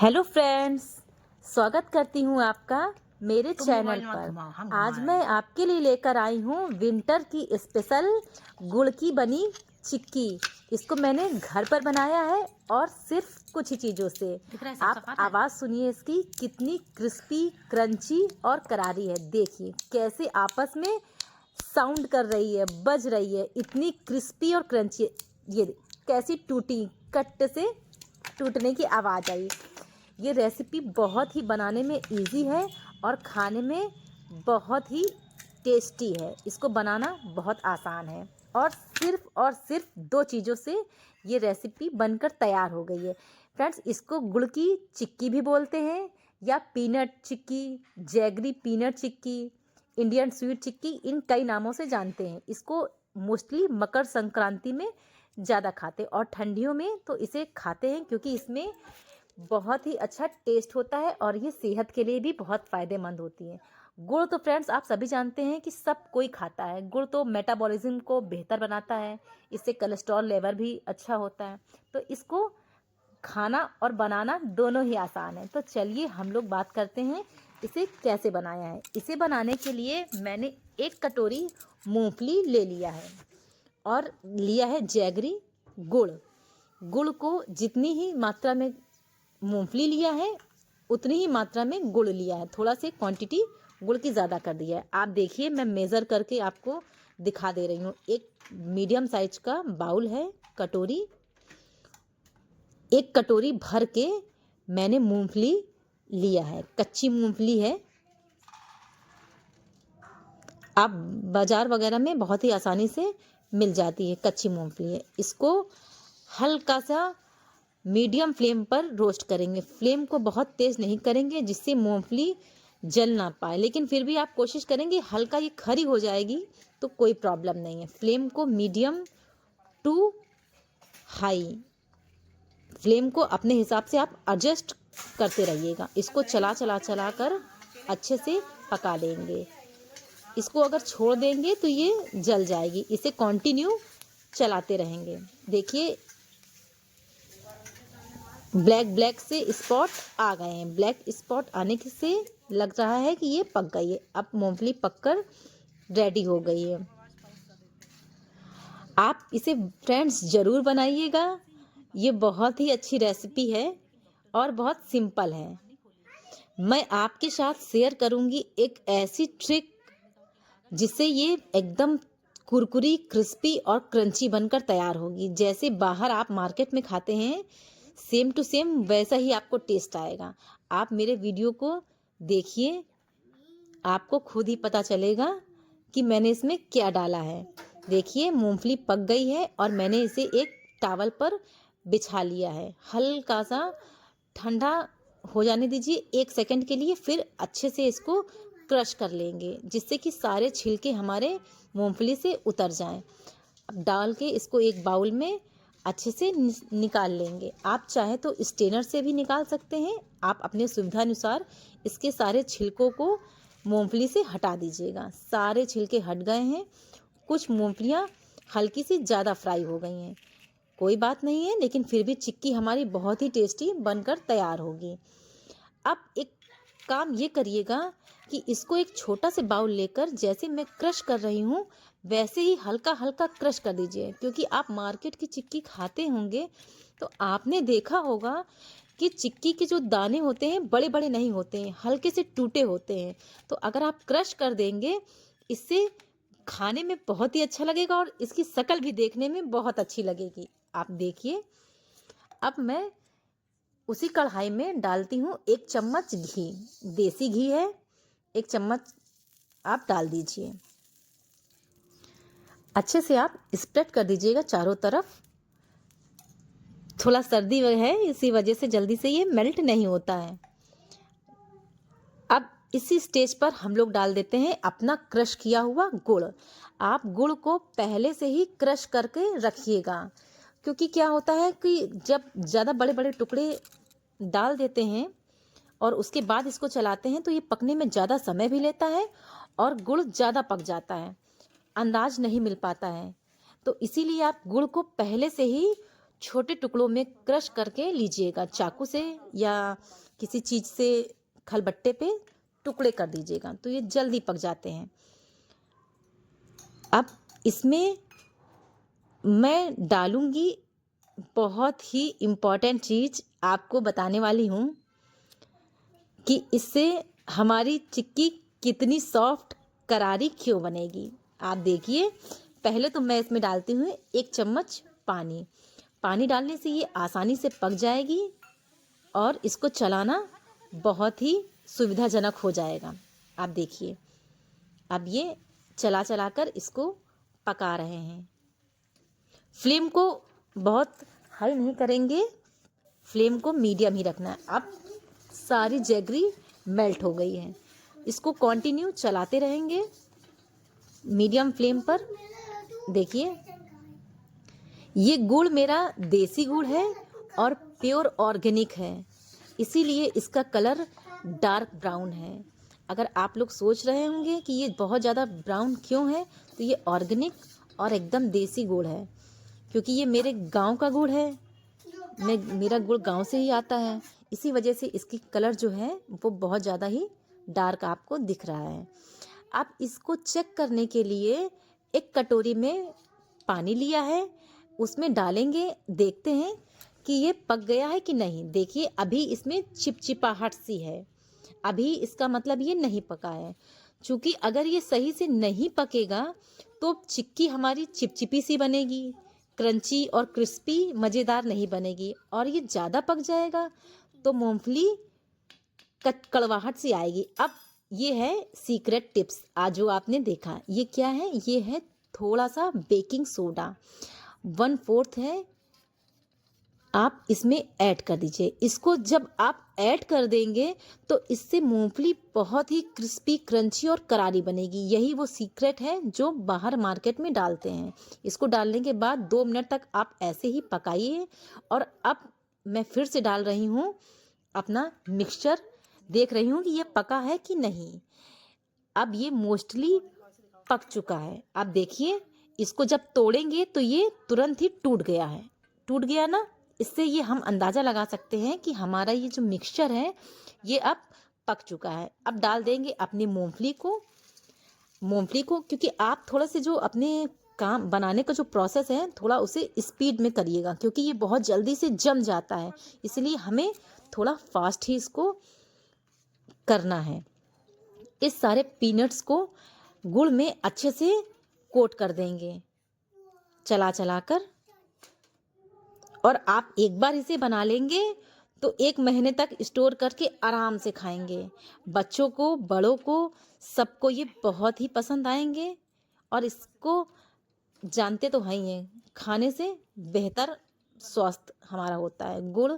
Hello friends, स्वागत करती हूँ आपका मेरे चैनल पर। आज मैं आपके लिए लेकर आई हूँ विंटर की स्पेशल गुड़ की बनी चिक्की। इसको मैंने घर पर बनाया है और सिर्फ कुछ ही चीज़ों से। आप आवाज़ सुनिए इसकी, कितनी क्रिस्पी, क्रंची और करारी है। देखिए कैसे आपस में साउंड कर रही है, बज रही है, इतनी क्रिस्पी और क्रंची। ये कैसी टूटी, कट से टूटने की आवाज़ आई। ये रेसिपी बहुत ही बनाने में इजी है और खाने में बहुत ही टेस्टी है। इसको बनाना बहुत आसान है और सिर्फ दो चीज़ों से ये रेसिपी बनकर तैयार हो गई है। फ्रेंड्स, इसको गुड़ की चिक्की भी बोलते हैं या पीनट चिक्की, जैगरी पीनट चिक्की, इंडियन स्वीट चिक्की, इन कई नामों से जानते हैं। इसको मोस्टली मकर संक्रांति में ज़्यादा खाते हैं और ठंडियों में तो इसे खाते हैं क्योंकि इसमें बहुत ही अच्छा टेस्ट होता है और ये सेहत के लिए भी बहुत फ़ायदेमंद होती है। गुड़ तो फ्रेंड्स आप सभी जानते हैं कि सब कोई खाता है। गुड़ तो मेटाबॉलिज्म को बेहतर बनाता है, इससे कोलेस्ट्रॉल लेवल भी अच्छा होता है। तो इसको खाना और बनाना दोनों ही आसान है। तो चलिए हम लोग बात करते हैं इसे कैसे बनाया है। इसे बनाने के लिए मैंने 1 कटोरी मूंगफली ले लिया है और लिया है जैगरी गुड़। गुड़ को जितनी ही मात्रा में मूंगफली लिया है उतनी ही मात्रा में गुड़ लिया है। थोड़ा सी क्वांटिटी गुड़ की ज़्यादा कर दिया है। आप देखिए, मैं मेज़र करके आपको दिखा दे रही हूँ। एक मीडियम साइज का बाउल है, कटोरी, 1 कटोरी भर के मैंने मूंगफली लिया है। कच्ची मूंगफली है। आप बाज़ार वगैरह में बहुत ही आसानी से मिल जाती है, कच्ची मूंगफली है। इसको हल्का सा मीडियम फ्लेम पर रोस्ट करेंगे। फ्लेम को बहुत तेज़ नहीं करेंगे जिससे मूंगफली जल ना पाए, लेकिन फिर भी आप कोशिश करेंगे, हल्का ये खरी हो जाएगी तो कोई प्रॉब्लम नहीं है। फ्लेम को मीडियम टू हाई फ्लेम को अपने हिसाब से आप एडजस्ट करते रहिएगा। इसको चला कर अच्छे से पका लेंगे। इसको अगर छोड़ देंगे तो ये जल जाएगी। इसे कंटिन्यू चलाते रहेंगे। देखिए ब्लैक से स्पॉट आ गए हैं। ब्लैक स्पॉट आने से लग रहा है कि ये पक गई है। अब मूंगफली पककर रेडी हो गई है। आप इसे फ्रेंड्स ज़रूर बनाइएगा। ये बहुत ही अच्छी रेसिपी है और बहुत सिंपल है। मैं आपके साथ शेयर करूंगी एक ऐसी ट्रिक जिससे ये एकदम कुरकुरी, क्रिस्पी और क्रंची बनकर तैयार होगी। जैसे बाहर आप मार्केट में खाते हैं, सेम टू सेम वैसा ही आपको टेस्ट आएगा। आप मेरे वीडियो को देखिए, आपको खुद ही पता चलेगा कि मैंने इसमें क्या डाला है। देखिए मूंगफली पक गई है और मैंने इसे एक टॉवल पर बिछा लिया है। हल्का सा ठंडा हो जाने दीजिए 1 सेकंड के लिए, फिर अच्छे से इसको क्रश कर लेंगे जिससे कि सारे छिलके हमारे मूंगफली से उतर जाएं। अब डाल के इसको एक बाउल में अच्छे से निकाल लेंगे। आप चाहे तो स्ट्रेनर से भी निकाल सकते हैं। आप अपने सुविधानुसार इसके सारे छिलकों को मूंगफली से हटा दीजिएगा। सारे छिलके हट गए हैं। कुछ मूंगफलियाँ हल्की सी ज़्यादा फ्राई हो गई हैं, कोई बात नहीं है, लेकिन फिर भी चिक्की हमारी बहुत ही टेस्टी बनकर तैयार होगी। अब एक काम ये करिएगा कि इसको एक छोटा से बाउल लेकर, जैसे मैं क्रश कर रही हूँ वैसे ही हल्का हल्का क्रश कर दीजिए। क्योंकि आप मार्केट की चिक्की खाते होंगे तो आपने देखा होगा कि चिक्की के जो दाने होते हैं बड़े बड़े नहीं होते हैं, हल्के से टूटे होते हैं। तो अगर आप क्रश कर देंगे, इससे खाने में बहुत ही अच्छा लगेगा और इसकी शक्ल भी देखने में बहुत अच्छी लगेगी। आप देखिए, अब मैं उसी कढ़ाई में डालती हूँ 1 चम्मच घी। देसी घी है, 1 चम्मच आप डाल दीजिए। अच्छे से आप स्प्रेड कर दीजिएगा चारों तरफ। थोड़ा सर्दी है, इसी वजह से जल्दी से ये मेल्ट नहीं होता है। अब इसी स्टेज पर हम लोग डाल देते हैं अपना क्रश किया हुआ गुड़। आप गुड़ को पहले से ही क्रश करके रखिएगा, क्योंकि क्या होता है कि जब ज़्यादा बड़े बड़े टुकड़े डाल देते हैं और उसके बाद इसको चलाते हैं तो ये पकने में ज़्यादा समय भी लेता है और गुड़ ज़्यादा पक जाता है, अंदाज नहीं मिल पाता है। तो इसीलिए आप गुड़ को पहले से ही छोटे टुकड़ों में क्रश करके लीजिएगा, चाकू से या किसी चीज़ से खलबट्टे पे टुकड़े कर दीजिएगा, तो ये जल्दी पक जाते हैं। अब इसमें मैं डालूंगी बहुत ही इम्पॉर्टेंट चीज़, आपको बताने वाली हूँ कि इससे हमारी चिक्की कितनी सॉफ्ट करारी क्यों बनेगी। आप देखिए, पहले तो मैं इसमें डालती हूँ 1 चम्मच पानी। पानी डालने से ये आसानी से पक जाएगी और इसको चलाना बहुत ही सुविधाजनक हो जाएगा। आप देखिए, अब ये चला चला कर इसको पका रहे हैं। फ्लेम को बहुत हाई नहीं करेंगे, फ्लेम को मीडियम ही रखना है। अब सारी जैगरी मेल्ट हो गई है, इसको कंटिन्यू चलाते रहेंगे मीडियम फ्लेम पर। देखिए, ये गुड़ मेरा देसी गुड़ है और प्योर ऑर्गेनिक है, इसीलिए इसका कलर डार्क ब्राउन है। अगर आप लोग सोच रहे होंगे कि ये बहुत ज़्यादा ब्राउन क्यों है, तो ये ऑर्गेनिक और एकदम देसी गुड़ है, क्योंकि ये मेरे गांव का गुड़ है। मेरा गुड़ गांव से ही आता है, इसी वजह से इसकी कलर जो है वो बहुत ज़्यादा ही डार्क आपको दिख रहा है। आप इसको चेक करने के लिए एक कटोरी में पानी लिया है, उसमें डालेंगे, देखते हैं कि ये पक गया है कि नहीं। देखिए, अभी इसमें चिपचिपाहट सी है, अभी इसका मतलब ये नहीं पका है। क्योंकि अगर ये सही से नहीं पकेगा तो चिक्की हमारी चिपचिपी सी बनेगी, क्रंची और क्रिस्पी मज़ेदार नहीं बनेगी, और ये ज़्यादा पक जाएगा तो मूंगफली कड़वाहट सी आएगी। अब ये है सीक्रेट टिप्स, आज जो आपने देखा, ये क्या है, ये है थोड़ा सा बेकिंग सोडा, 1/4 है, आप इसमें ऐड कर दीजिए। इसको जब आप ऐड कर देंगे तो इससे मूंगफली बहुत ही क्रिस्पी, क्रंची और करारी बनेगी। यही वो सीक्रेट है जो बाहर मार्केट में डालते हैं। इसको डालने के बाद 2 मिनट तक आप ऐसे ही पकाइए। और अब मैं फिर से डाल रही हूँ अपना मिक्सचर, देख रही हूँ कि ये पका है कि नहीं। अब ये मोस्टली पक चुका है। आप देखिए, इसको जब तोड़ेंगे तो ये तुरंत ही टूट गया है, टूट गया ना। इससे ये हम अंदाज़ा लगा सकते हैं कि हमारा ये जो मिक्सचर है ये अब पक चुका है। अब डाल देंगे अपनी मूंगफली को, क्योंकि आप थोड़ा से जो अपने काम बनाने का जो प्रोसेस है थोड़ा उसे स्पीड में करिएगा, क्योंकि ये बहुत जल्दी से जम जाता है, इसलिए हमें थोड़ा फास्ट ही इसको करना है। इस सारे पीनट्स को गुड़ में अच्छे से कोट कर देंगे चला चला कर, और आप एक बार इसे बना लेंगे तो 1 महीने तक स्टोर करके आराम से खाएंगे। बच्चों को, बड़ों को, सबको ये बहुत ही पसंद आएंगे। और इसको जानते तो हैं ही हैं, खाने से बेहतर स्वास्थ्य हमारा होता है गुड़।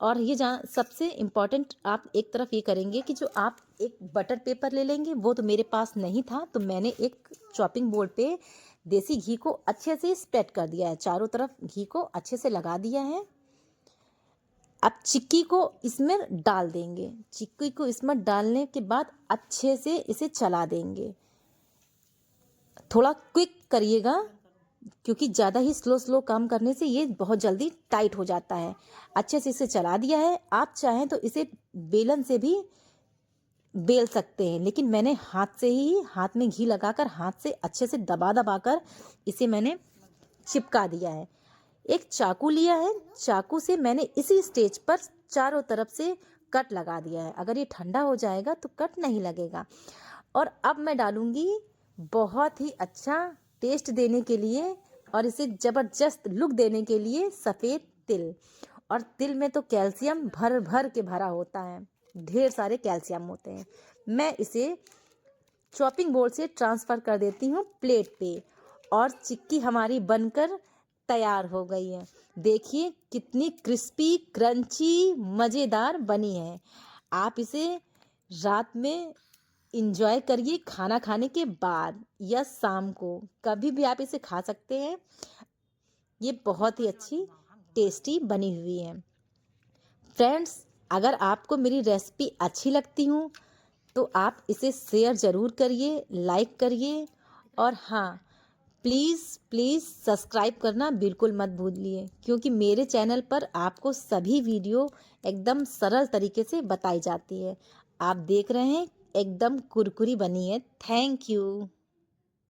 और ये सबसे इम्पॉर्टेंट आप एक तरफ ये करेंगे कि जो आप एक बटर पेपर ले लेंगे, वो तो मेरे पास नहीं था, तो मैंने एक चॉपिंग बोर्ड पे देसी घी को अच्छे से स्प्रेड कर दिया है, चारों तरफ घी को अच्छे से लगा दिया है। अब चिक्की को इसमें डाल देंगे। चिक्की को इसमें डालने के बाद अच्छे से इसे चला देंगे। थोड़ा क्विक करिएगा, क्योंकि ज़्यादा ही स्लो काम करने से ये बहुत जल्दी टाइट हो जाता है। अच्छे से इसे चला दिया है। आप चाहें तो इसे बेलन से भी बेल सकते हैं, लेकिन मैंने हाथ में घी लगाकर हाथ से अच्छे से दबा कर इसे मैंने चिपका दिया है। एक चाकू लिया है, चाकू से मैंने इसी स्टेज पर चारों तरफ से कट लगा दिया है। अगर ये ठंडा हो जाएगा तो कट नहीं लगेगा। और अब मैं डालूंगी बहुत ही अच्छा टेस्ट देने के लिए और इसे ज़बरदस्त लुक देने के लिए सफ़ेद तिल। और तिल में तो कैल्शियम भर भर के भरा होता है, ढेर सारे कैल्शियम होते हैं। मैं इसे चॉपिंग बोर्ड से ट्रांसफ़र कर देती हूँ प्लेट पे, और चिक्की हमारी बनकर तैयार हो गई है। देखिए कितनी क्रिस्पी, क्रंची, मज़ेदार बनी है। आप इसे रात में इंजॉय करिए, खाना खाने के बाद या शाम को, कभी भी आप इसे खा सकते हैं। ये बहुत ही अच्छी टेस्टी बनी हुई है। फ्रेंड्स, अगर आपको मेरी रेसिपी अच्छी लगती हो तो आप इसे शेयर ज़रूर करिए, लाइक करिए, और हाँ, प्लीज़ प्लीज़ सब्सक्राइब करना बिल्कुल मत भूलिए, क्योंकि मेरे चैनल पर आपको सभी वीडियो एकदम सरल तरीके से बताई जाती है। आप देख रहे हैं एकदम कुरकुरी बनी है। Thank you.